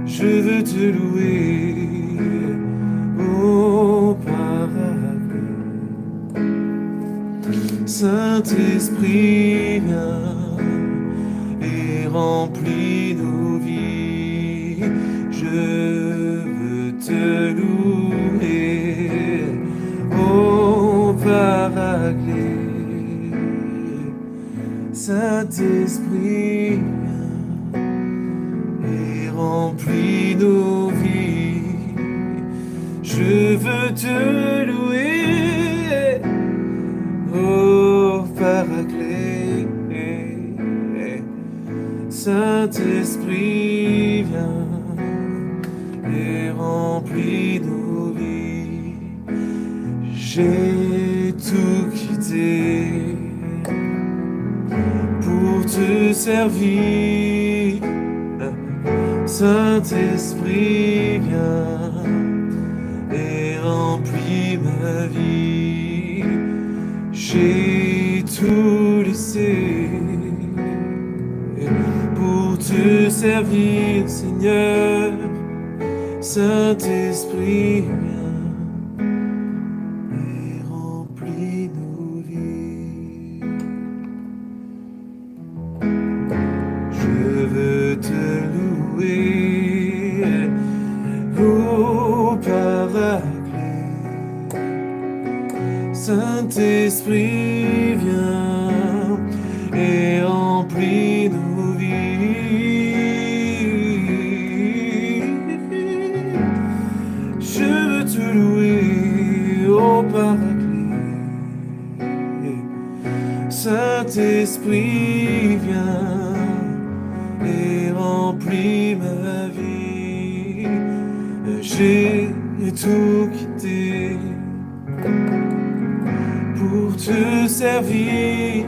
Je veux te louer, ô Paraclet. Saint-Esprit, viens et remplis nos vies. Je veux te louer, ô Paraclet. Saint-Esprit, et remplis nos vies. Je veux te louer, ô Paraclet. Saint-Esprit, viens et remplis nos vies. J'ai tout quitté pour te servir. Saint-Esprit, viens et remplis ma vie. J'ai tout laissé pour te servir, Seigneur. Saint-Esprit, viens et remplis nos vies. Je veux te louer, ô Paraclet. Saint-Esprit, viens et remplis nos vies. Je veux te louer, ô Paraclet. Saint-Esprit, viens et remplis ma vie. J'ai tout quitté pour te servir.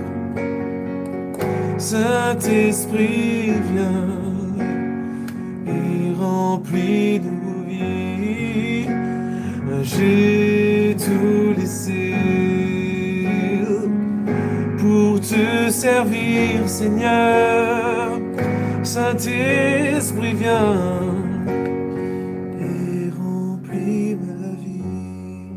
Saint-Esprit, viens et remplis nos vies. J'ai tout laissé pour te servir, Seigneur. Saint-Esprit, viens et remplis ma vie.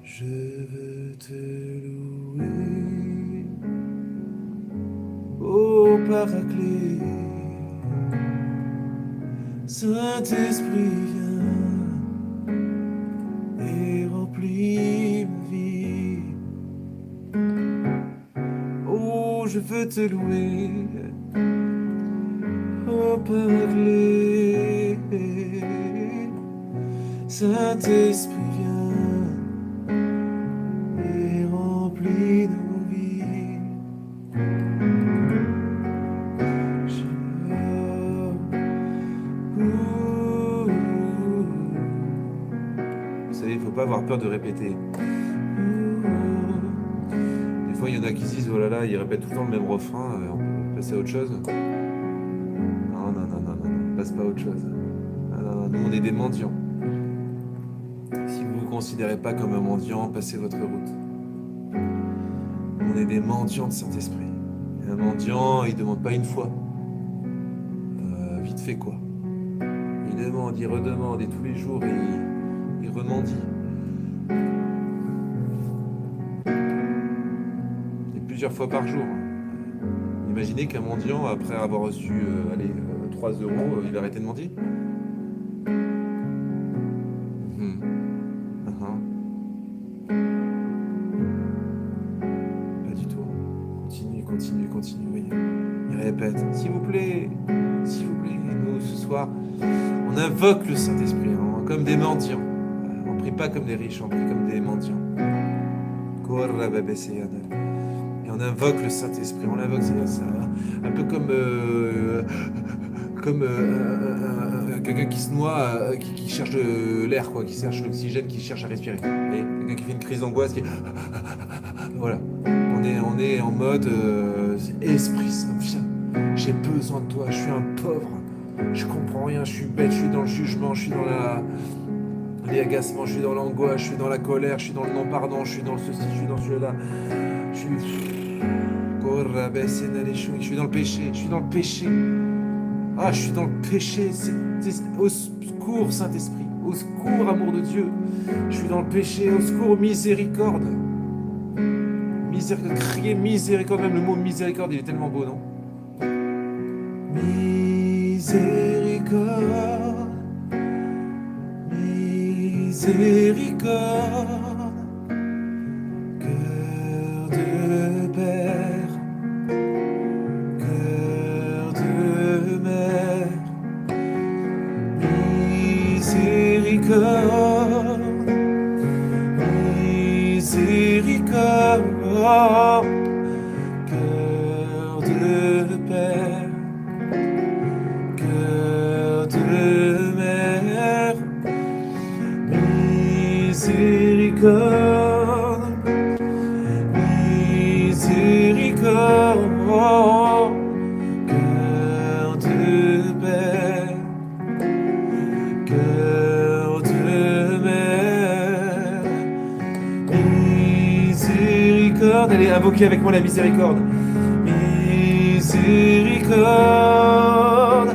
Je veux te louer, ô Paraclet. Saint-Esprit, viens et remplis ma vie. Oh, je veux te louer, ô Paraclet. Saint-Esprit, viens et remplis nos vies. Vous savez, il ne faut pas avoir peur de répéter. Des fois, il y en a qui se disent, oh là là, ils répètent tout le temps le même refrain, on peut passer à autre chose. Non, non, non, non, non, non, passe pas à autre chose. Non, non, non, nous, on est des mendiants. Si vous ne vous considérez pas comme un mendiant, passez votre route. On est des mendiants de Saint-Esprit. Et un mendiant, il ne demande pas une fois. Vite fait quoi. Il demande, il redemande, et tous les jours, il remendie. Et plusieurs fois par jour. Imaginez qu'un mendiant, après avoir reçu 3 €, il va arrêter de mendier. Pas du tout. Continue, oui. Il répète, s'il vous plaît, nous ce soir, on invoque le Saint-Esprit, comme des mendiants. On ne prie pas comme des riches, on prie comme des mendiants. Et on invoque le Saint-Esprit, on l'invoque, c'est un peu comme quelqu'un qui se noie, qui cherche de l'air, quoi, qui cherche l'oxygène, qui cherche à respirer. Et quelqu'un qui fait une crise d'angoisse, qui... Voilà. On est en mode Esprit Saint, viens, j'ai besoin de toi, je suis un pauvre, je comprends rien, je suis bête, je suis dans le jugement, je suis dans les agacements, je suis dans l'angoisse, je suis dans la colère, je suis dans le non-pardon, je suis dans le ceci, je suis dans celui-là, je suis... Oh, je suis dans le péché, je suis dans le péché. Ah, je suis dans le péché. Au secours, Saint-Esprit. Au secours, amour de Dieu. Je suis dans le péché. Au secours, miséricorde. Miséricorde, crier miséricorde. Même le mot miséricorde, il est tellement beau, non? Miséricorde. Miséricorde. Cœur de père. Cœur de mère. Miséricorde. Miséricorde, cœur de père, cœur de mère, miséricorde, miséricorde, cœur de père, cœur de mère. Miséricorde, allez, invoquez avec moi la miséricorde. Miséricorde,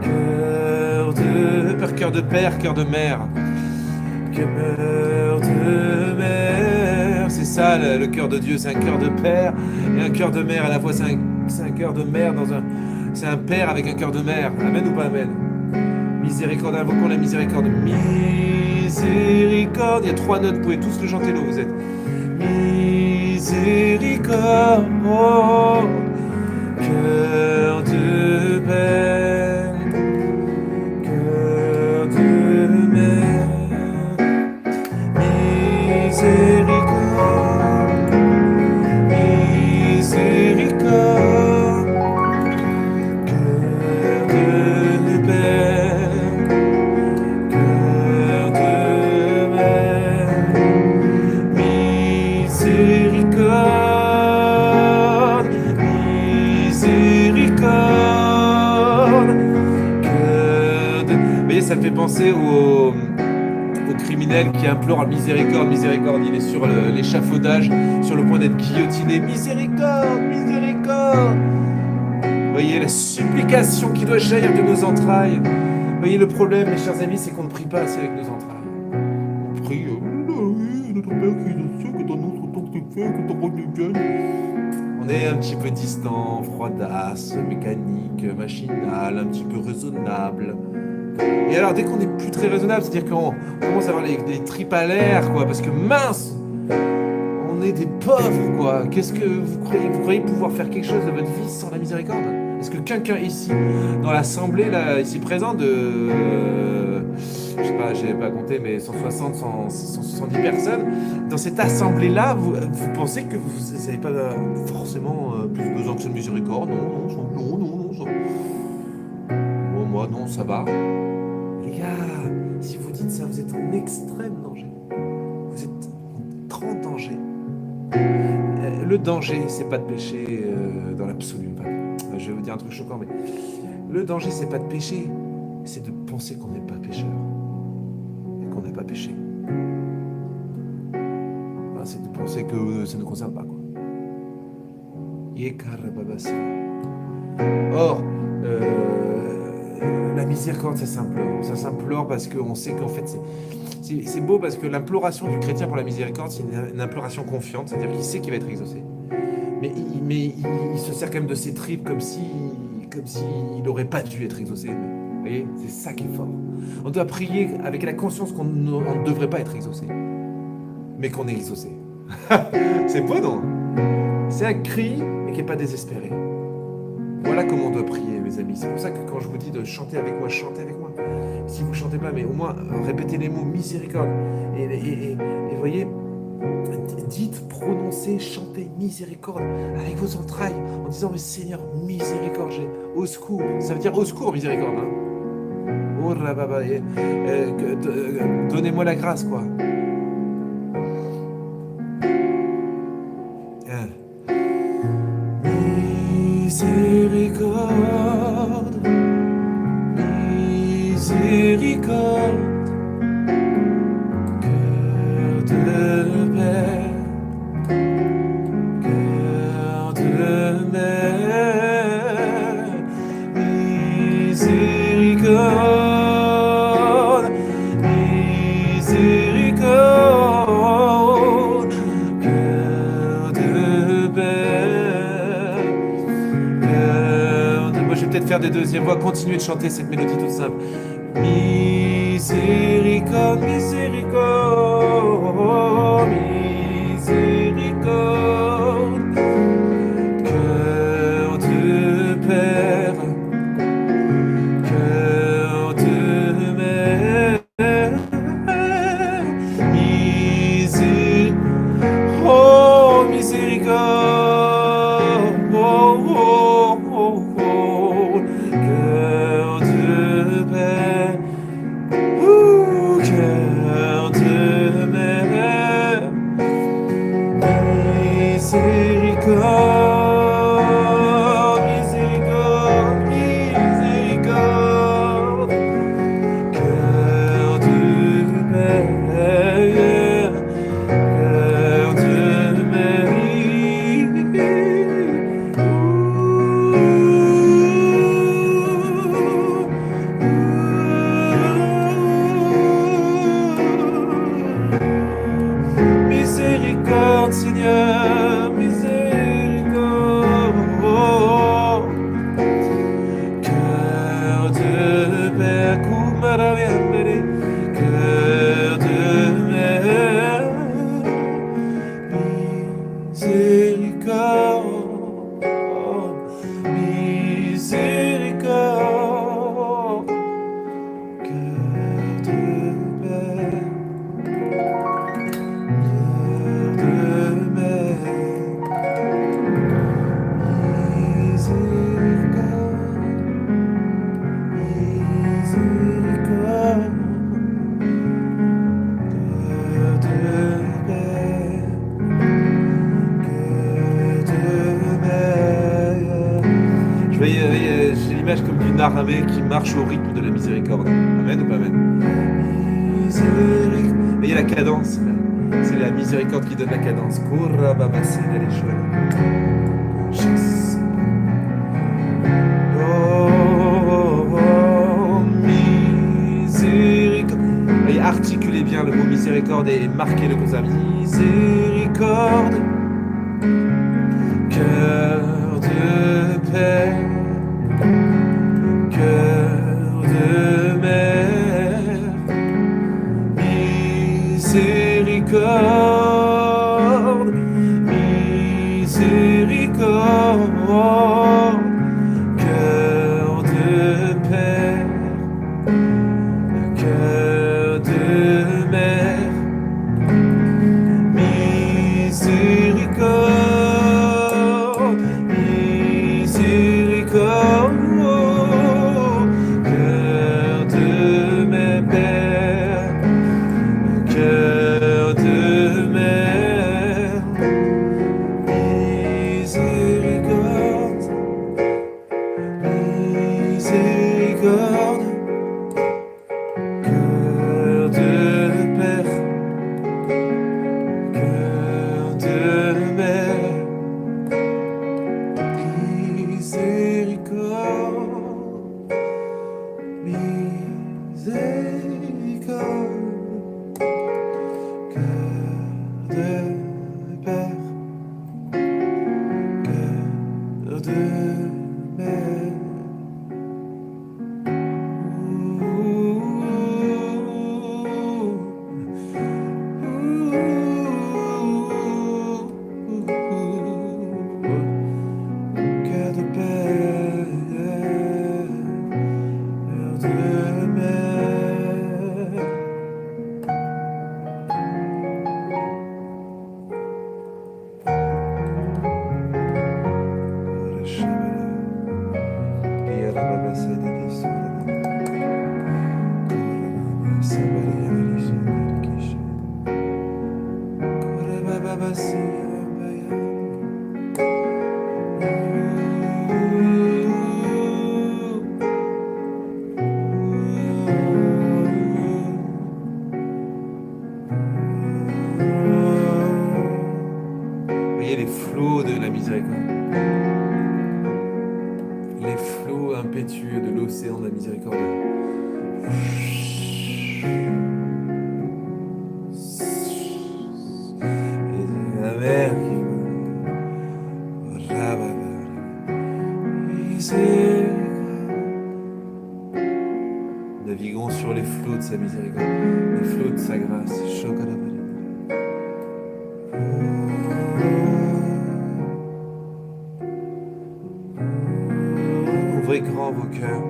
cœur de père, cœur de père, cœur de mère, cœur de mère. C'est ça le cœur de Dieu, c'est un cœur de père et un cœur de mère à la fois. C'est un cœur de mère c'est un père avec un cœur de mère. Amen ou pas amen? Miséricorde, invoquons la miséricorde. Miséricorde, il y a 3 notes, vous pouvez tous le chanter là où vous êtes. Miséricorde, oh, cœur de père, cœur de mère, miséricorde, miséricorde, cœur de père, cœur de mère, miséricorde, miséricorde, cœur de... Vous voyez, ça me fait penser au criminel qui implore miséricorde, miséricorde. Il est sur l'échafaudage, sur le point d'être guillotiné. Miséricorde, miséricorde. Vous voyez, la supplication qui doit jaillir de nos entrailles. Vous voyez, le problème, mes chers amis, c'est qu'on ne prie pas assez avec nos entrailles. On prie, notre Père qui est aux cieux, que ton nom soit sanctifié, que ton règne vienne. On est un petit peu distant, froidasse, mécanique, machinal, un petit peu raisonnable. Et alors, dès qu'on n'est plus très raisonnable, c'est-à-dire qu'on commence à avoir des tripes à l'air, quoi, parce que mince, on est des pauvres, quoi. Qu'est-ce que vous croyez pouvoir faire quelque chose de votre vie sans la miséricorde? Est-ce que quelqu'un ici, dans l'assemblée, là, ici présent, je sais pas, j'ai pas compté, mais 160, 170 personnes, dans cette assemblée-là, vous pensez que vous n'avez pas forcément plus besoin que cette miséricorde? Non, ça... Bon, moi, non, ça va. Les gars, si vous dites ça, vous êtes en extrême danger. Vous êtes en grand danger. Le danger, c'est pas de pécher dans l'absolu. Je vais vous dire un truc choquant, mais le danger, c'est pas de pécher, c'est de penser qu'on n'est pas pécheur et qu'on n'a pas péché. Enfin, c'est de penser que ça ne nous concerne pas, quoi. Or, la miséricorde, ça s'implore. Ça s'implore parce qu'on sait qu'en fait, c'est beau parce que l'imploration du chrétien pour la miséricorde, c'est une imploration confiante, c'est-à-dire qu'il sait qu'il va être exaucé. Mais il se sert quand même de ses tripes comme s'il n'aurait pas dû être exaucé. Vous voyez, c'est ça qui est fort. On doit prier avec la conscience qu'on ne devrait pas être exaucé, mais qu'on est exaucé. C'est beau, non? C'est un cri, mais qui n'est pas désespéré. Voilà comment on doit prier, mes amis. C'est pour ça que quand je vous dis de chanter avec moi, chantez avec moi. Si vous ne chantez pas, mais au moins répétez les mots miséricorde. Et voyez, dites, prononcez, chantez miséricorde avec vos entrailles en disant mais Seigneur, miséricorde, au secours. Ça veut dire au secours, miséricorde. Hein. Oh là là, donnez-moi la grâce, quoi. Miséricorde, miséricorde, cœur de père, cœur de peut-être faire des deuxièmes voix, continuer de chanter cette mélodie toute simple. Miséricorde, miséricorde, miséricorde, cœur de Père, cœur de mère, oh miséricorde, oh, oh, oh, oh, cœur de Père, cœur de mère, miséricorde, miséricorde, miséricorde, cœur de mère, cœur de Marie. Miséricorde, Seigneur, miséricorde. Cœur de Père, Kumaraviambere, cœur de mère, miséricorde, miséricorde, cœur de Père, cœur de mère, miséricorde, miséricorde, cœur de Père, cœur de mère. J'ai l'image comme d'une armée qui marche au rythme de la miséricorde. Amen ou pas amen? Miséricorde. Et il y a la cadence. C'est la miséricorde qui donne la cadence. Kurra baba sena les chouettes. Chasse. Oh, oh, miséricorde. Et articulez bien le mot miséricorde et marquez-le comme ça. Miséricorde, cœur de Père, cœur de mère, miséricorde, miséricorde, cœur de Père, cœur de mère, miséricorde, miséricorde, cœur de mes pères, cœur de mère, miséricorde, miséricorde, cœur de Père, cœur de mère, miséricorde, miséricorde, cœur de Père, cœur de mère. Cœur de Père, cœur de mère. Voyez les flots de la miséricorde, les flots impétueux de l'océan de la miséricorde. Et la mer qui miséricorde. Naviguons sur les flots de sa miséricorde, les flots de sa grâce. Ouvrez grand vos cœurs.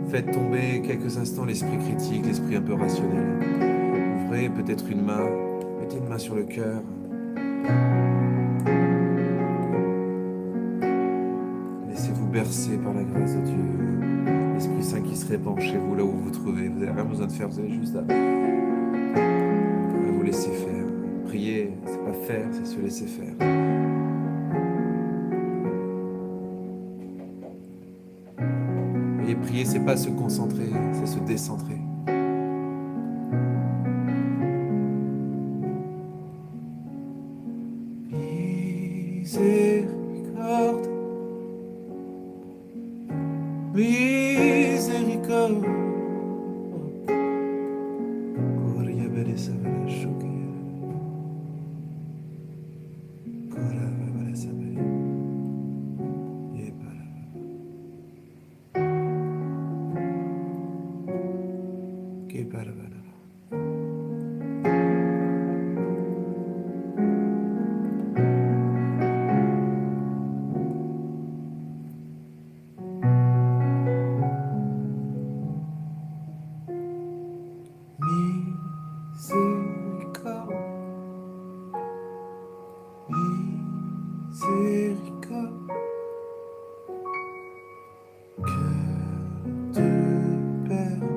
Faites tomber quelques instants l'esprit critique, l'esprit un peu rationnel. Ouvrez peut-être une main. Mettez une main sur le cœur. Laissez-vous bercer par la grâce de Dieu. L'Esprit Saint qui se répand chez vous, là où vous vous trouvez. Vous n'avez rien besoin de faire, vous avez juste à vous laisser faire. Prier, c'est pas faire, c'est se laisser faire. Et prier, c'est pas se concentrer, c'est se décentrer. Miséricorde, miséricorde. Koria bele savela shokia. Kora bele savela. Yepala. Kepala bala. Miséricorde, miséricorde, cœur de Père,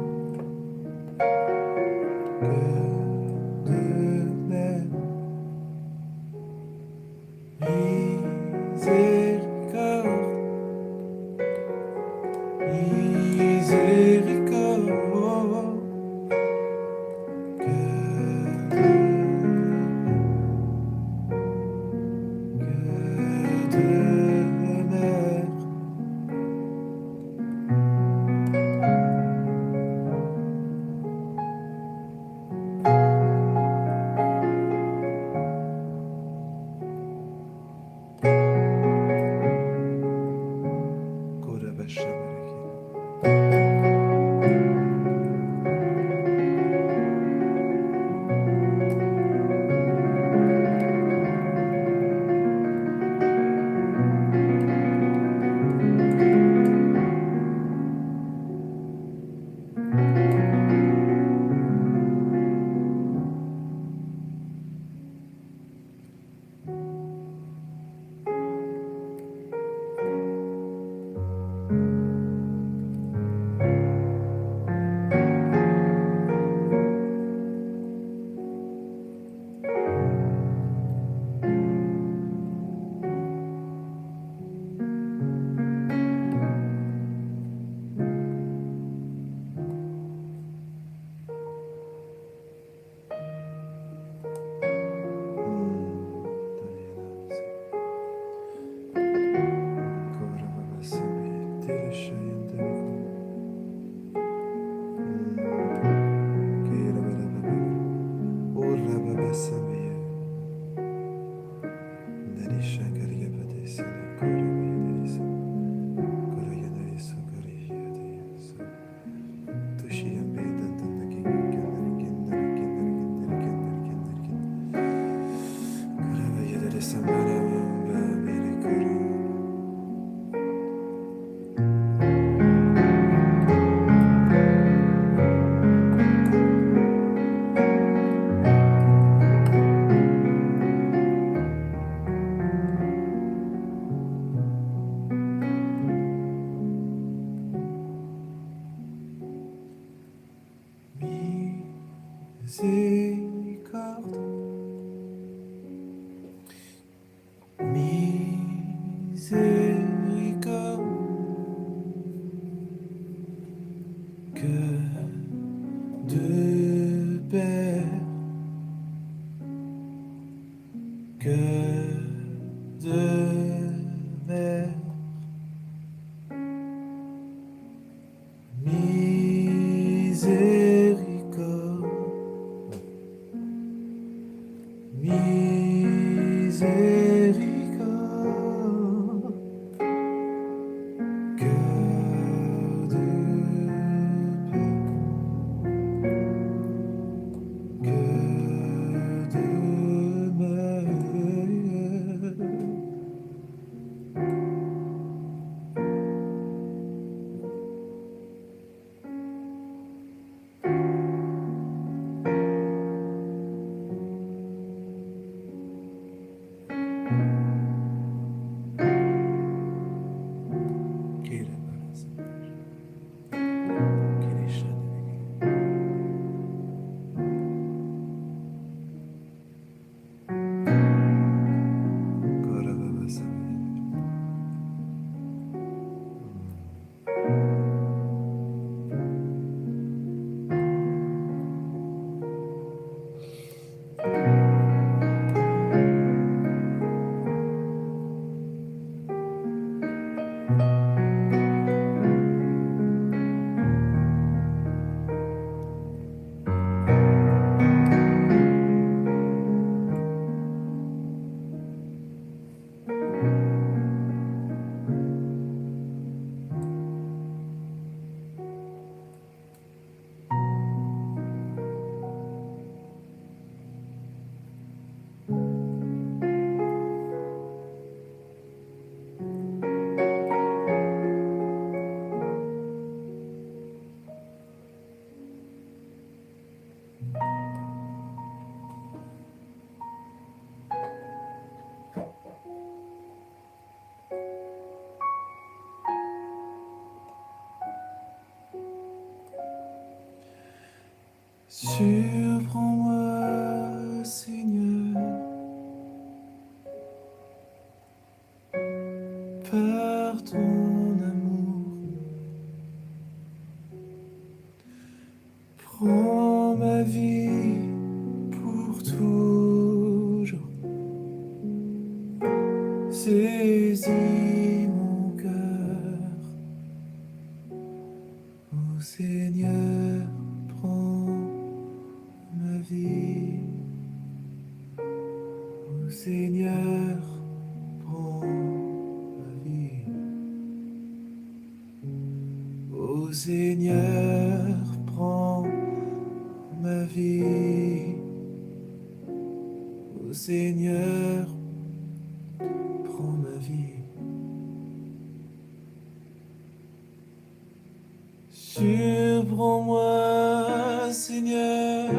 Surprends-moi, Seigneur, par ton amour. Prends ma vie pour toujours. Saisis mon cœur. Ô Seigneur, prends ma vie. Ô Seigneur, prends ma vie. Ô Seigneur, prends ma vie. Ô Seigneur, prends ma vie. Surprends-moi, Seigneur,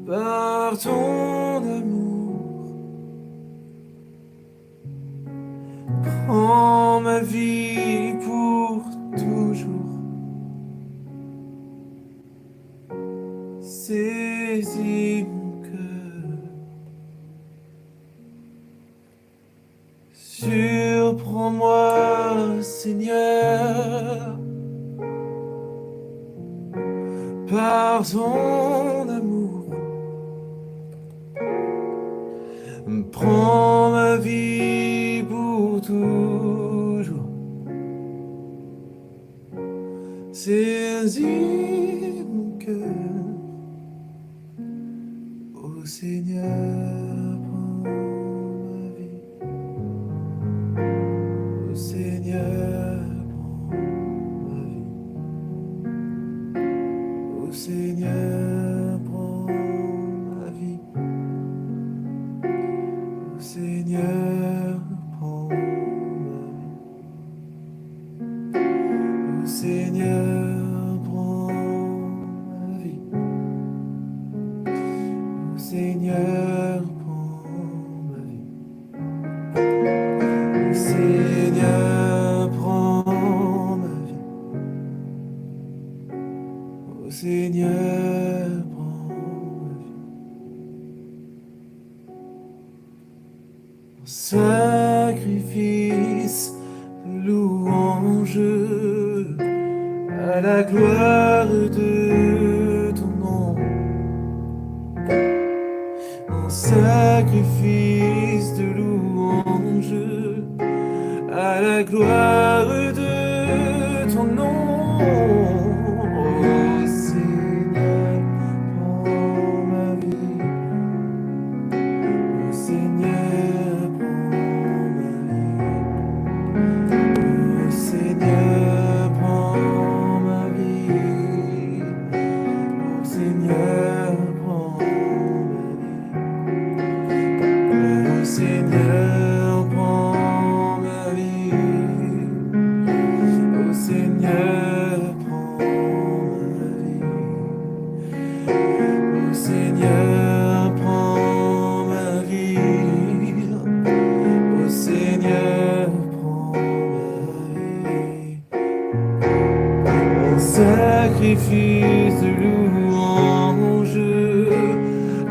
par ton amour. Prends ma vie pour toujours. Saisis mon cœur. Surprends-moi, Seigneur, par ton amour. Prends ma vie pour toujours. Saisis mon cœur. Ô Seigneur, prends ma vie. Ô Seigneur, prends ma vie. Ô Seigneur, prends ma vie. Ô Seigneur, prends ma vie. Ô Seigneur, prends ma vie. Ô Seigneur, prends ma vie. Ô Seigneur, prends ma vie. Ô Seigneur, prends ma vie. En sacrifice de louange à la gloire de ton nom. En sacrifice de louange à la gloire de ton nom. Ô Seigneur, prends ma vie. Ô Seigneur, prends ma vie. Ô Seigneur, prends ma vie. Ô Seigneur, prends ma vie. Ô Seigneur, prends ma vie. Ô Seigneur, prends ma vie. Ô Seigneur, prends ma vie. Ô Seigneur, prends ma vie. En sacrifice de louange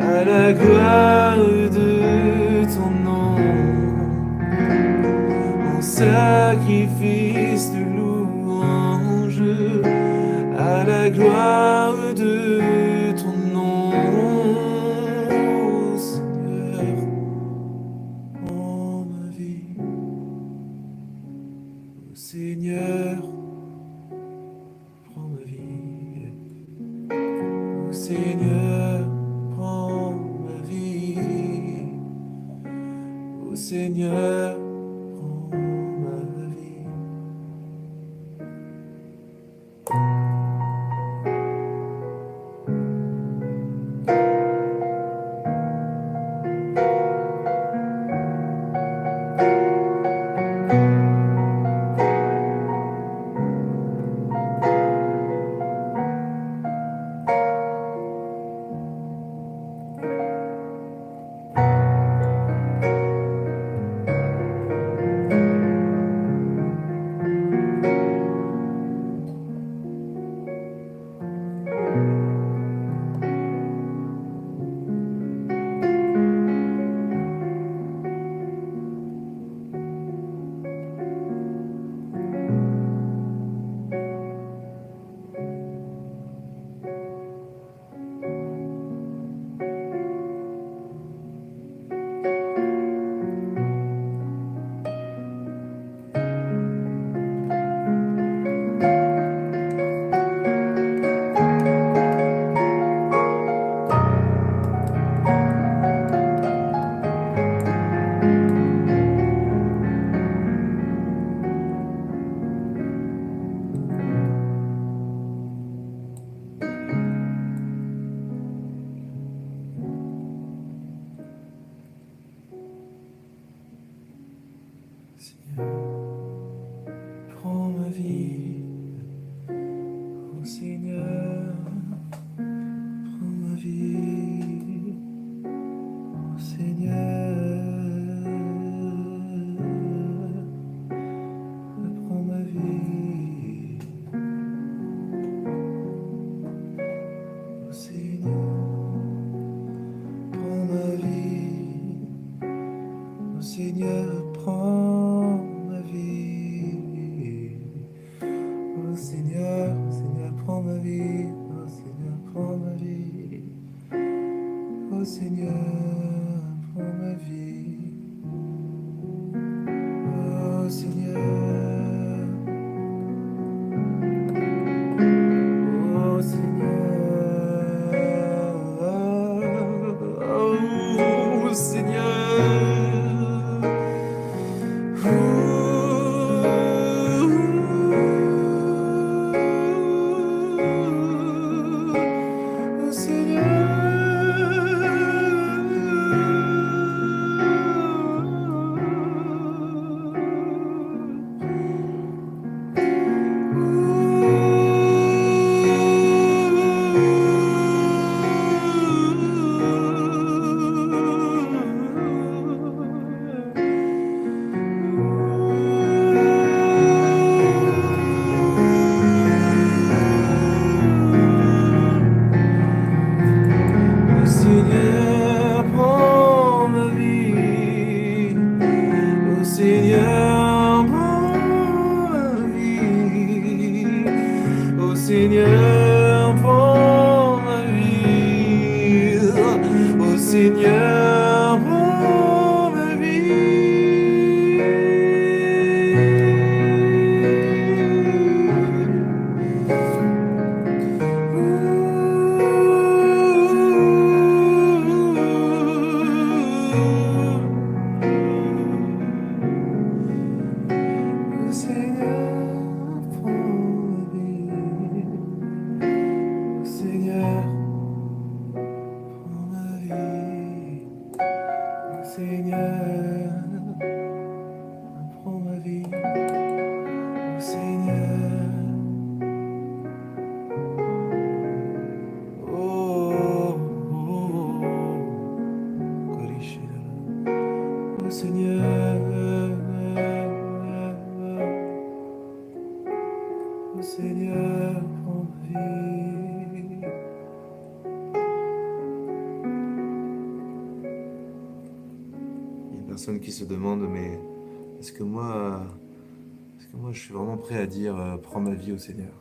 à la gloire de ton nom. En sacrifice de louange à la gloire de ton nom. Seigneur, prends ma vie. Ô Seigneur, prends ma vie. Ô Seigneur, prends ma vie. Ô Seigneur, prends ma vie. Prends ma vie, oh Seigneur, prends ma vie, oh Seigneur, prends ma vie, oh Seigneur, prends ma vie, oh Seigneur, prends ma vie. Oh Seigneur, Seigneur, prends ma vie. Oh Seigneur, prends ma vie. Oh Seigneur, prends ma vie. Oh Seigneur, oh Seigneur, oh Seigneur. Seigneur, prends ma vie. Oh Seigneur, prends ma vie. Oh Seigneur, prends ma vie. Oh Seigneur, prends ma Seigneur, prends ma vie. Oh Seigneur, oh, oh, oh Seigneur, oh Seigneur, prends ma vie. Il y a une personne qui se demande, mais est-ce que moi je suis vraiment prêt à dire prends ma vie au Seigneur?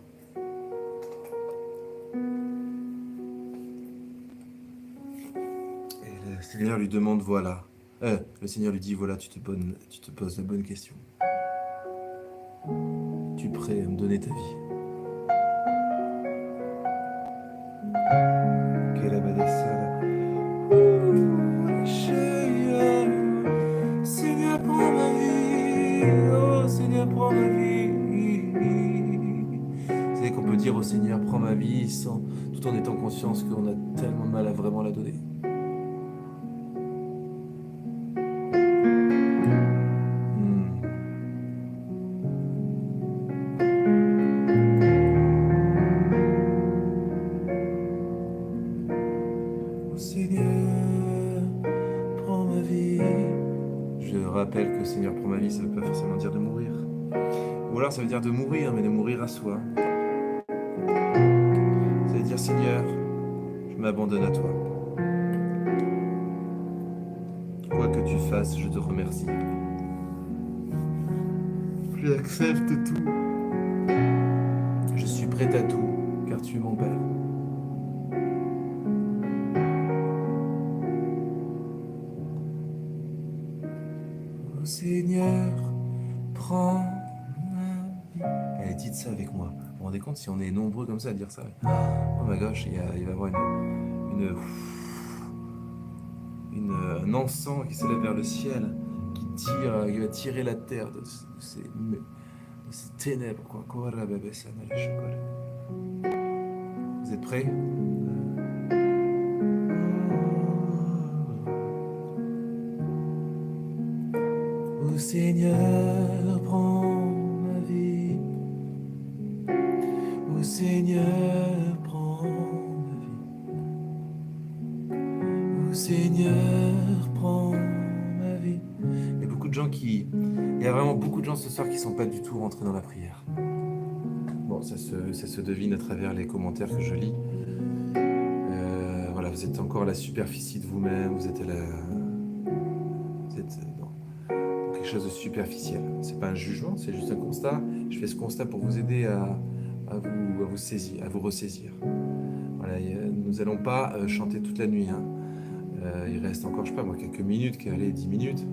Et le Seigneur lui demande voilà. Le Seigneur lui dit voilà, tu te poses la bonne question. Tu es prêt à me donner ta vie? Quelle abadessa. Seigneur, prends ma vie. Oh Seigneur, prends ma vie. Vous savez qu'on peut dire au Seigneur prends ma vie tout en étant conscience qu'on a tellement de mal à vraiment la donner. Rappelle que Seigneur prends ma vie, ça ne veut pas forcément dire de mourir. Ou alors ça veut dire de mourir, mais de mourir à soi. Ça veut dire Seigneur, je m'abandonne à toi. Quoi que tu fasses, je te remercie. J'accepte tout. Je suis prêt à tout, car tu es mon Père. Oh Seigneur, prends ma vie. Allez, dites ça avec moi. Vous vous rendez compte si on est nombreux comme ça à dire ça? Oh my gosh, il va y avoir un encens qui s'élève vers le ciel. qui va tirer la terre de ces ténèbres, quoi. Vous êtes prêts? Ô Seigneur, prends ma vie. Ô Seigneur, prends ma vie. Ô Seigneur, prends ma vie. Il y a vraiment beaucoup de gens ce soir qui sont pas du tout rentrés dans la prière. Bon, ça se devine à travers les commentaires que je lis. Voilà, vous êtes encore à la superficie de vous-même, vous êtes dans quelque chose de superficiel. C'est pas un jugement, c'est juste un constat. Je fais ce constat pour vous aider à vous saisir, à vous ressaisir. Voilà, nous allons pas chanter toute la nuit, hein. Il reste encore, je sais pas moi, quelques minutes, 10 minutes.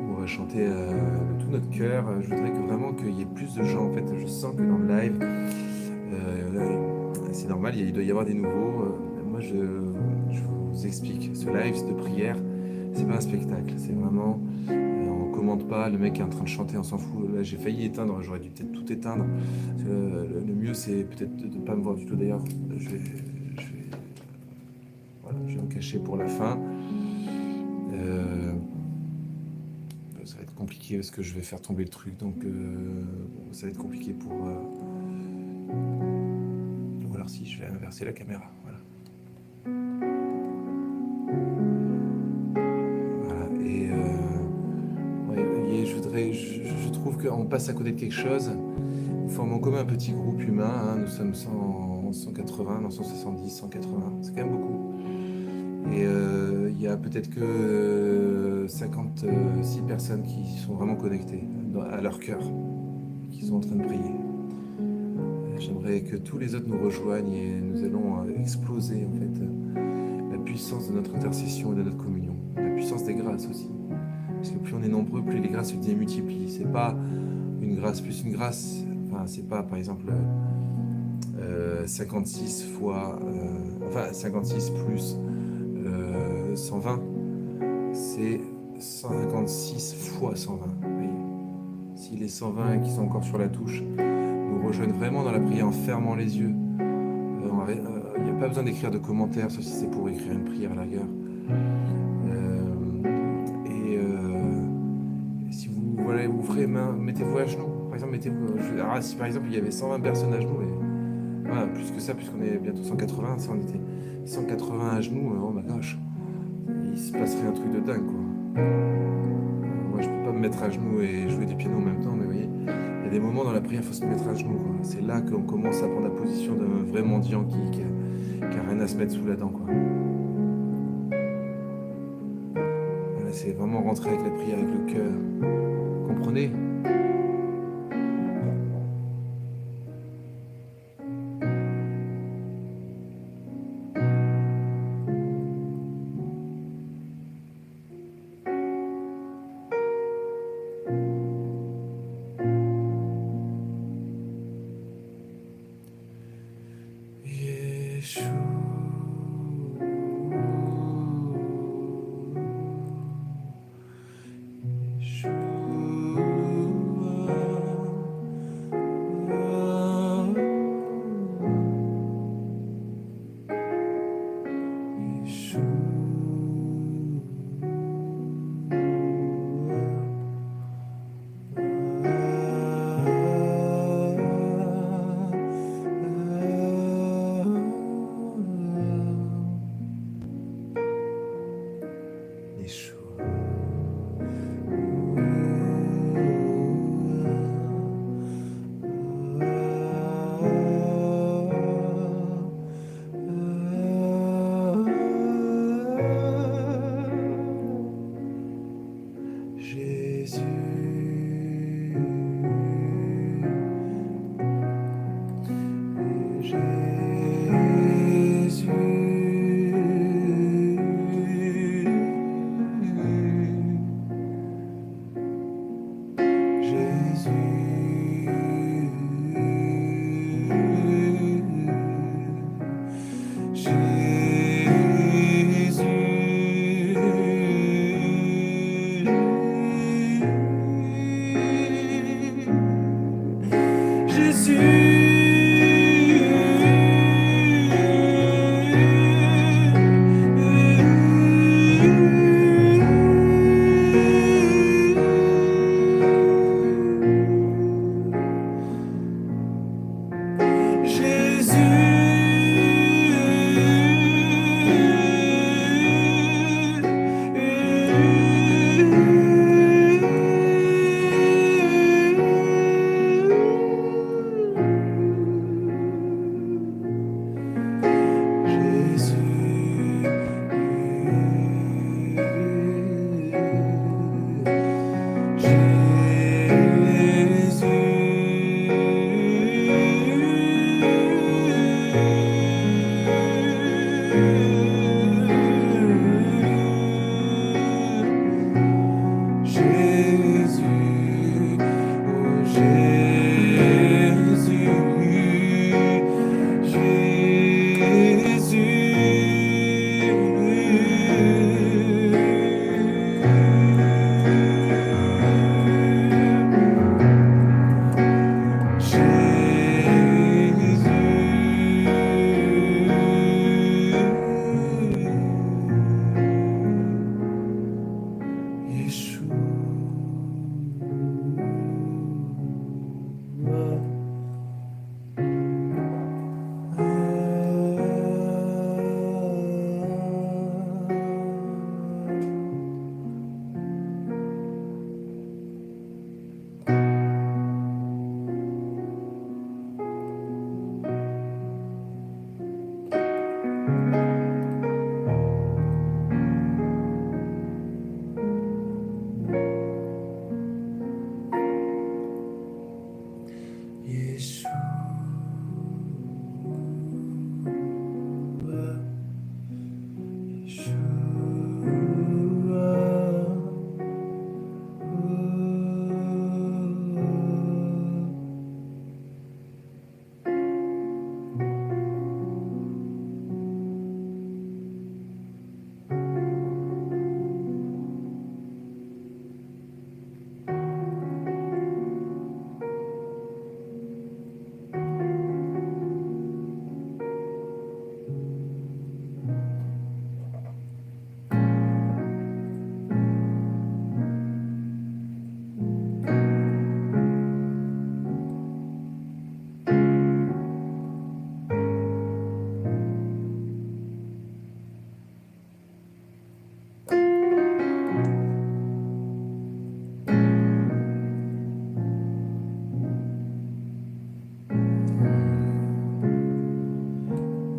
On va chanter de tout notre cœur. Je voudrais vraiment qu'il y ait plus de gens. En fait, je sens que dans le live, c'est normal, il doit y avoir des nouveaux. Moi, je vous explique. Ce live de prière, c'est pas un spectacle. C'est vraiment, on commande pas. Le mec est en train de chanter, on s'en fout. Là, j'ai failli éteindre. J'aurais dû peut-être tout éteindre. Le mieux, c'est peut-être de ne pas me voir du tout. D'ailleurs, je vais me cacher pour la fin. Ça va être compliqué parce que je vais faire tomber le truc, donc ça va être compliqué pour... Ou alors si, je vais inverser la caméra, voilà. Voilà, et je trouve qu'on passe à côté de quelque chose. Nous formons en commun un petit groupe humain, hein. Nous sommes 180, non 170, 180, c'est quand même beaucoup. Et il y a peut-être que 56 personnes qui sont vraiment connectées à leur cœur, qui sont en train de prier. J'aimerais que tous les autres nous rejoignent et nous allons exploser en fait la puissance de notre intercession et de notre communion, la puissance des grâces aussi. Parce que plus on est nombreux, plus les grâces se démultiplient. C'est pas une grâce plus une grâce. Enfin, c'est pas par exemple 56 fois, 56 plus 120, c'est 156 fois 120. Oui. Si les 120 qui sont encore sur la touche nous rejoignent vraiment dans la prière en fermant les yeux, il n'y a pas besoin d'écrire de commentaires, sauf si c'est pour écrire une prière à la rigueur. Si vous ferez mettez-vous à genoux. Par exemple, si par exemple il y avait 120 personnes à genoux, et voilà, plus que ça, puisqu'on est bientôt 180, si on était 180 à genoux, oh ma gosh, il se passerait un truc de dingue, quoi. Moi, je peux pas me mettre à genoux et jouer du piano en même temps, mais vous voyez, il y a des moments dans la prière, il faut se mettre à genoux, quoi. C'est là qu'on commence à prendre la position d'un vrai mendiant qui a rien à se mettre sous la dent, quoi. Voilà, c'est vraiment rentrer avec la prière, avec le cœur. Comprenez? Yeshua.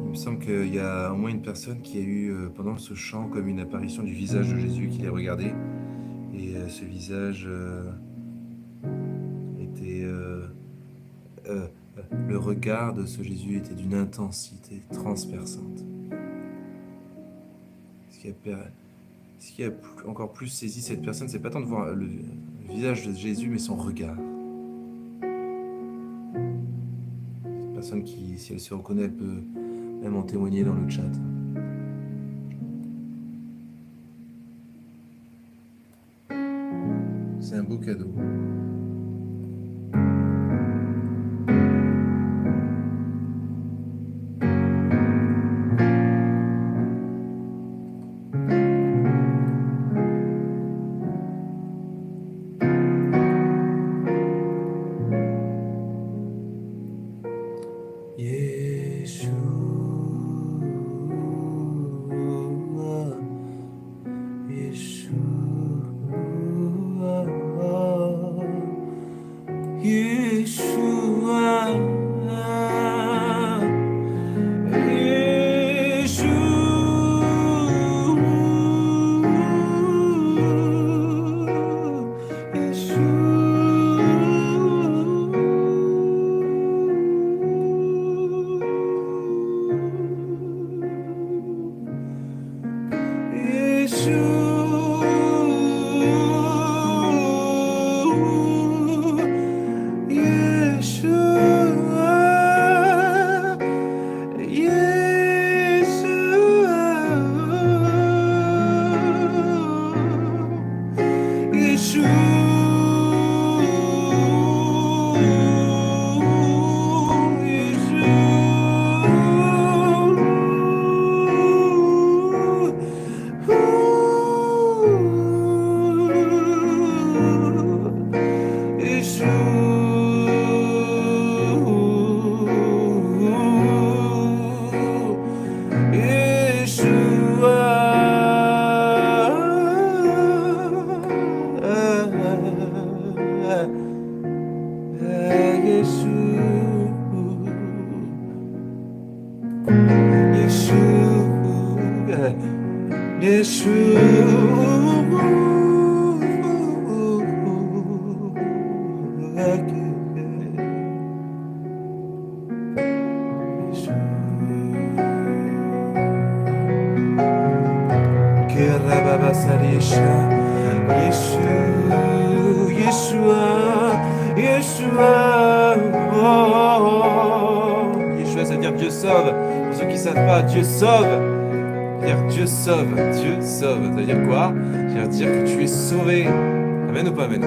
Il me semble qu'il y a au moins une personne qui a eu pendant ce chant comme une apparition du visage de Jésus qui l'a regardé. Et ce visage était... le regard de ce Jésus était d'une intensité transperçante. Ce qui a encore plus saisi cette personne, c'est pas tant de voir le visage de Jésus, mais son regard. Cette personne qui, si elle se reconnaît, elle peut même en témoigner dans le chat. C'est un beau cadeau. Yeshua, ça veut dire Dieu sauve. Pour ceux qui ne savent pas, Dieu sauve. Dire Dieu sauve, Dieu sauve. Ça veut dire quoi? Ça veut dire que tu es sauvé. Amen ou pas amen?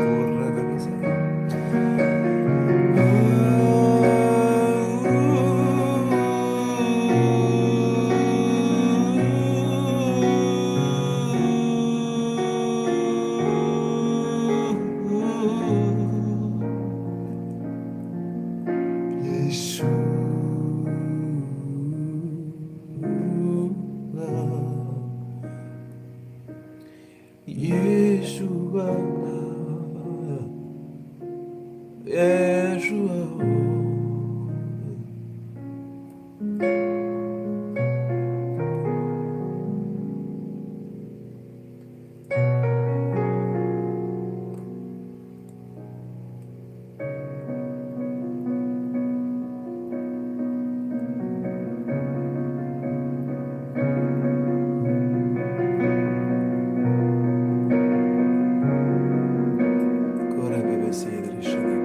Yeshua. Kora bebe Seydri Shana.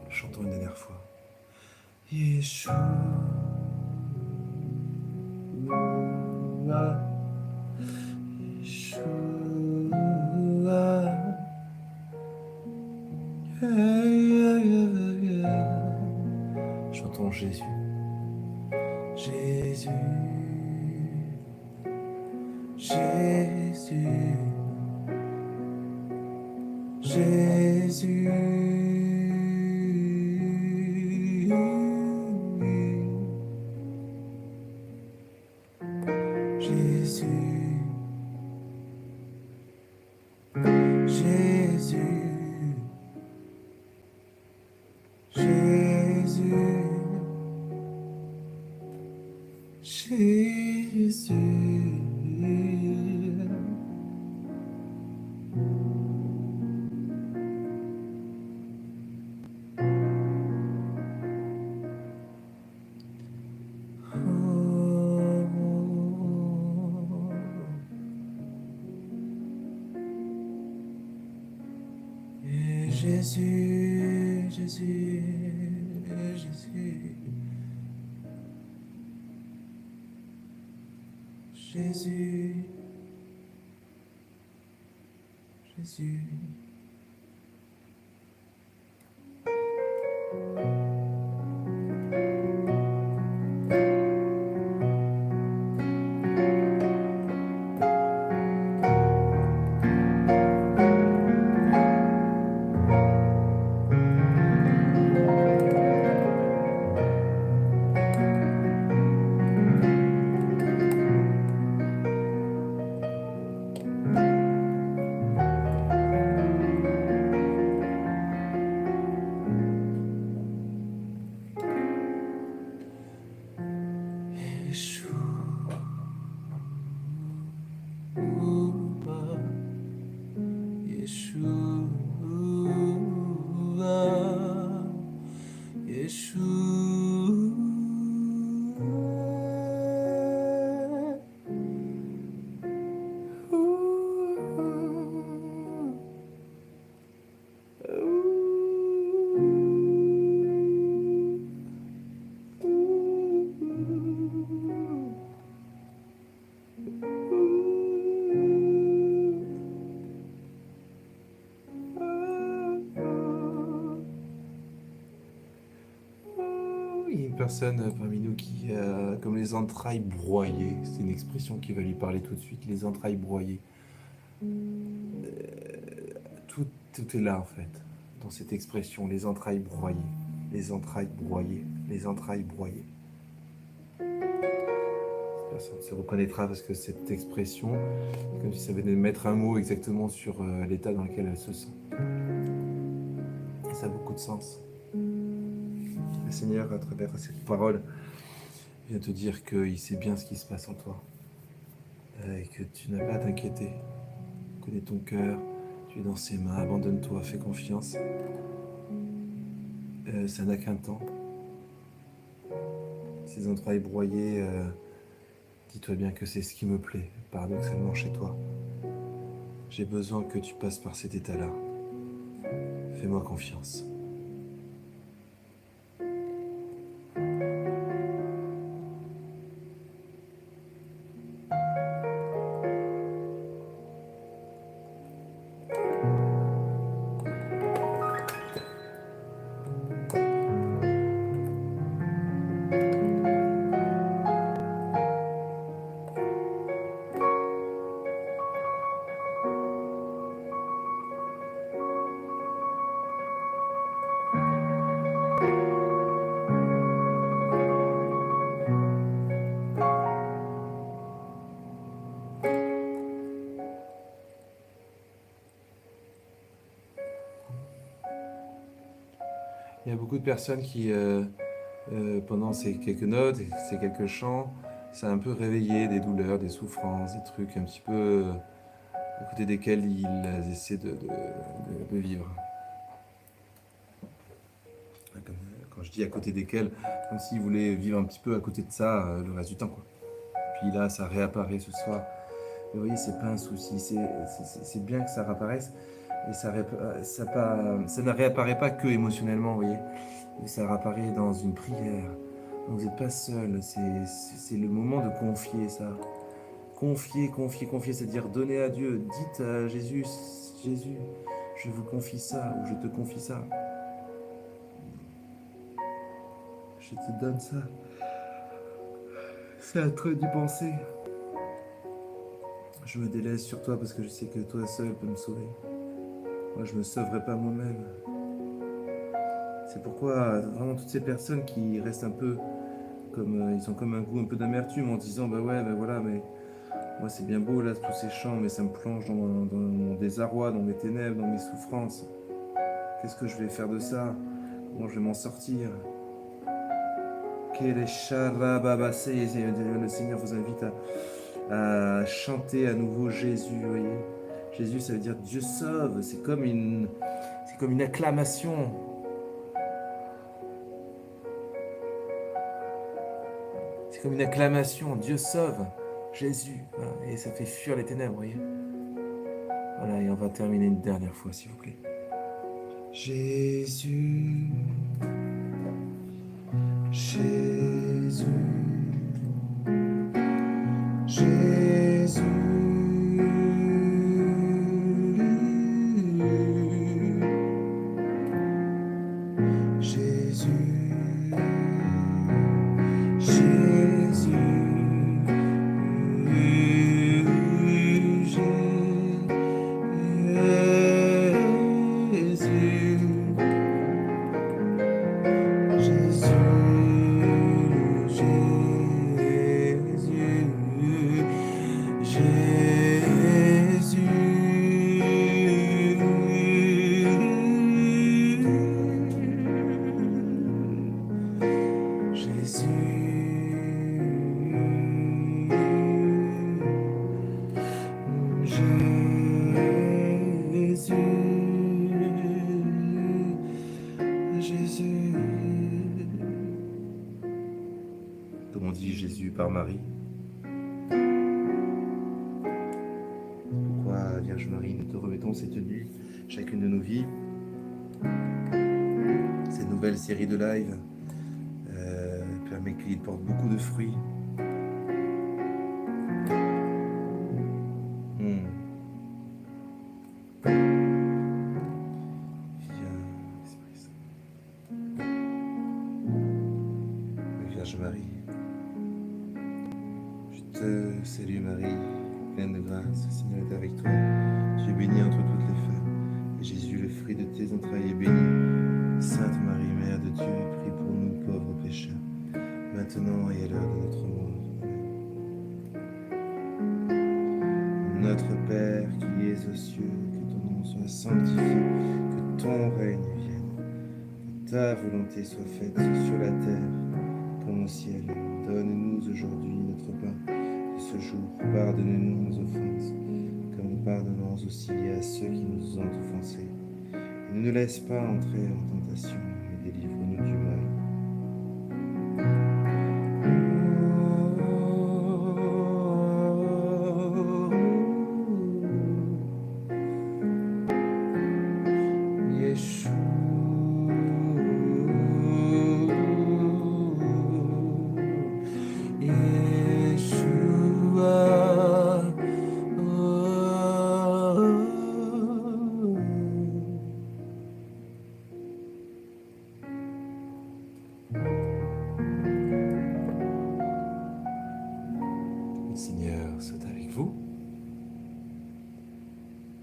Chantons une dernière fois. Yeshua. Yeshua. Chantons Jésus. Jésus. Jésus. Jésus. Jésus, Jésus, Jésus, Jésus. Jésus, Jésus, Jésus, Jésus, Jésus. Il y a une personne parmi nous qui a comme les entrailles broyées. C'est une expression qui va lui parler tout de suite, les entrailles broyées. Tout est là en fait, dans cette expression, les entrailles broyées, les entrailles broyées, les entrailles broyées. Personne se reconnaîtra parce que cette expression, comme si ça venait de mettre un mot exactement sur l'état dans lequel elle se sent. Et ça a beaucoup de sens. Le Seigneur, à travers cette parole, vient te dire qu'il sait bien ce qui se passe en toi et que tu n'as pas à t'inquiéter. Connais ton cœur, tu es dans ses mains, abandonne-toi, fais confiance. Ça n'a qu'un temps. Ces entrailles broyées, dis-toi bien que c'est ce qui me plaît, paradoxalement chez toi. J'ai besoin que tu passes par cet état-là. Fais-moi confiance. Il y a beaucoup de personnes qui, pendant ces quelques notes, ces quelques chants, ça a un peu réveillé des douleurs, des souffrances, des trucs un petit peu à côté desquels ils essaient de vivre. Quand je dis à côté desquels, comme s'ils voulaient vivre un petit peu à côté de ça le reste du temps, quoi. Puis là, ça réapparaît ce soir. Mais vous voyez, c'est pas un souci, c'est bien que ça réapparaisse. Et ça ne réapparaît pas que émotionnellement, vous voyez. Ça réapparaît dans une prière. Donc vous n'êtes pas seul, c'est le moment de confier ça. Confier, c'est-à-dire donner à Dieu. Dites à Jésus, Jésus, je vous confie ça, ou je te confie ça. Je te donne ça. C'est à toi d'y penser. Je me délaisse sur toi parce que je sais que toi seul peux me sauver. Moi, je ne me sauverai pas moi-même. C'est pourquoi vraiment toutes ces personnes qui restent un peu comme ils ont comme un goût un peu d'amertume en disant bah ouais bah voilà mais moi c'est bien beau là tous ces chants mais ça me plonge dans mon désarroi, dans mes ténèbres, dans mes souffrances. Qu'est-ce que je vais faire de ça? Comment je vais m'en sortir? Le Seigneur vous invite à chanter à nouveau Jésus, vous voyez. Jésus ça veut dire Dieu sauve, c'est comme une acclamation. C'est comme une acclamation, Dieu sauve, Jésus. Voilà. Et ça fait fuir les ténèbres, vous voyez. Voilà, et on va terminer une dernière fois, s'il vous plaît. Jésus, Jésus, Jésus, Jésus. Comme on dit Jésus par Marie. Pourquoi, Vierge Marie, nous te remettons ces tenues, chacune de nos vies, cette nouvelle série de live permet qu'il porte beaucoup de fruits. Vierge Marie, je te salue Marie, pleine de grâce, le Seigneur est avec toi. sanctifie, que ton règne vienne, que ta volonté soit faite sur la terre comme au ciel. Donne-nous aujourd'hui notre pain de ce jour. Pardonne-nous nos offenses, comme nous pardonnons aussi à ceux qui nous ont offensés. Et ne nous laisse pas entrer en tentation, mais délivre-nous du mal. Le Seigneur soit avec vous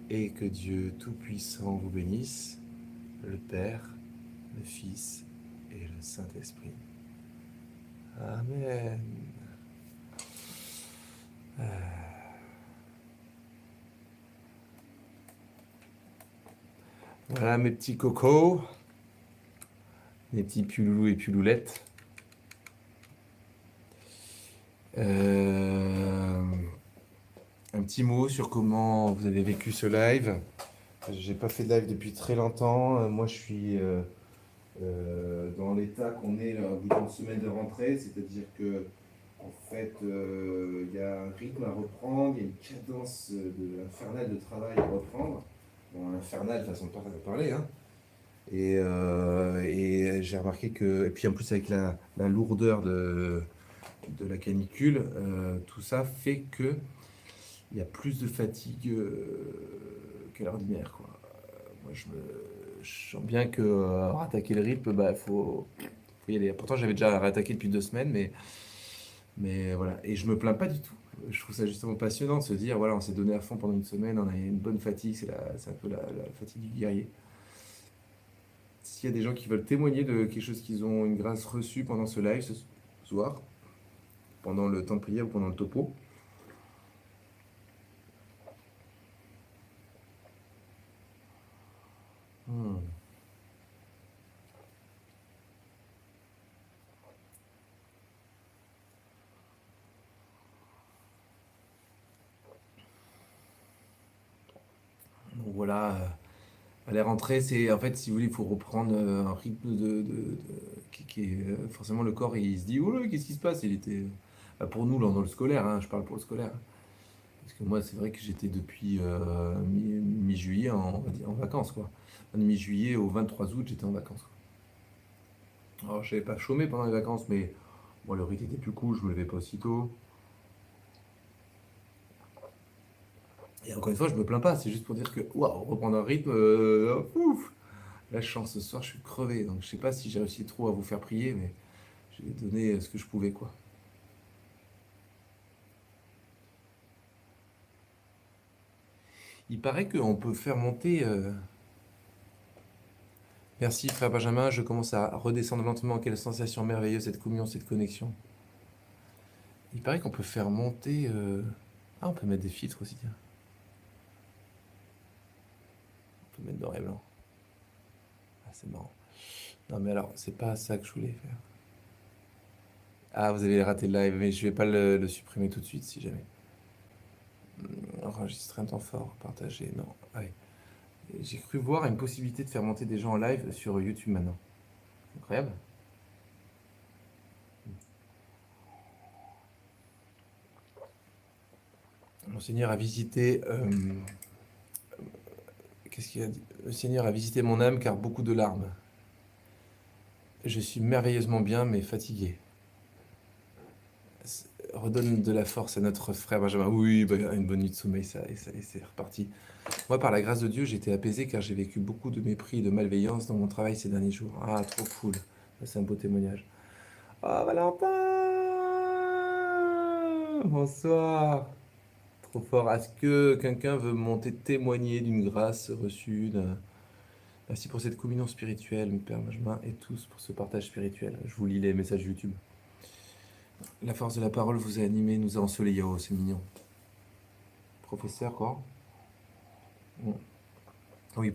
et que Dieu Tout-Puissant vous bénisse, le Père, le Fils et le Saint-Esprit. Amen. Voilà mes petits cocos, mes petits puloulous et puloulettes. Un petit mot sur comment vous avez vécu ce live. J'ai pas fait de live depuis très longtemps. Moi, je suis dans l'état qu'on est là, au bout d'une semaine de rentrée, c'est-à-dire que en fait, il y a un rythme à reprendre, il y a une cadence infernale de travail à reprendre. Bon, infernale, façon de parler, hein. Et j'ai remarqué que, et puis en plus avec la lourdeur de la canicule, tout ça fait que il y a plus de fatigue qu'à l'ordinaire, quoi. Moi, je sens bien que rattaquer le rythme, bah, faut y aller. Pourtant, j'avais déjà rattaqué depuis 2 semaines, mais voilà. Et je me plains pas du tout. Je trouve ça justement passionnant de se dire, voilà, on s'est donné à fond pendant une semaine, on a une bonne fatigue, c'est un peu la fatigue du guerrier. S'il y a des gens qui veulent témoigner de quelque chose qu'ils ont une grâce reçue pendant ce live ce soir, pendant le temps de prière ou pendant le topo, donc voilà, à la rentrée, c'est en fait, si vous voulez, il faut reprendre un rythme qui est forcément le corps, il se dit, oh là, qu'est-ce qui se passe? Il était bah, pour nous là, dans le scolaire, hein, je parle pour le scolaire. Parce que moi, c'est vrai que j'étais depuis mi-juillet on va dire, en vacances, quoi. De mi-juillet au 23 août, j'étais en vacances, quoi. Alors, je n'avais pas chômé pendant les vacances, mais bon, le rythme était plus cool, je me levais pas aussitôt. Et encore une fois, je me plains pas, c'est juste pour dire que, waouh, reprendre un rythme, ouf! Là, je sens ce soir, je suis crevé, donc je sais pas si j'ai réussi trop à vous faire prier, mais j'ai donné ce que je pouvais, quoi. Il paraît qu'on peut faire monter. Merci, frère Benjamin, je commence à redescendre lentement. Quelle sensation merveilleuse, cette communion, cette connexion. Il paraît qu'on peut faire monter. Ah, on peut mettre des filtres aussi, tiens. On peut mettre noir et blanc. Ah, c'est marrant. Non, mais alors, c'est pas ça que je voulais faire. Ah, vous avez raté le live, mais je vais pas le supprimer tout de suite si jamais. Enregistrer un temps fort, partager, non. Ouais. J'ai cru voir une possibilité de faire monter des gens en live sur YouTube maintenant. Incroyable. Mon Seigneur a visité. Qu'est-ce qu'il a dit? Le Seigneur a visité mon âme car beaucoup de larmes. Je suis merveilleusement bien mais fatigué. Redonne de la force à notre frère Benjamin. Oui, bah, une bonne nuit de sommeil, ça, et c'est reparti. Moi, par la grâce de Dieu, j'ai été apaisé car j'ai vécu beaucoup de mépris et de malveillance dans mon travail ces derniers jours. Ah, trop cool. C'est un beau témoignage. Ah, Valentin! Bonsoir. Trop fort. Est-ce que quelqu'un veut monter témoigner d'une grâce reçue Merci pour cette communion spirituelle, mon Père Benjamin, et tous pour ce partage spirituel. Je vous lis les messages YouTube. La force de la parole vous a animé, nous a ensoleillé. Oh, c'est mignon. Professeur, quoi. Oui.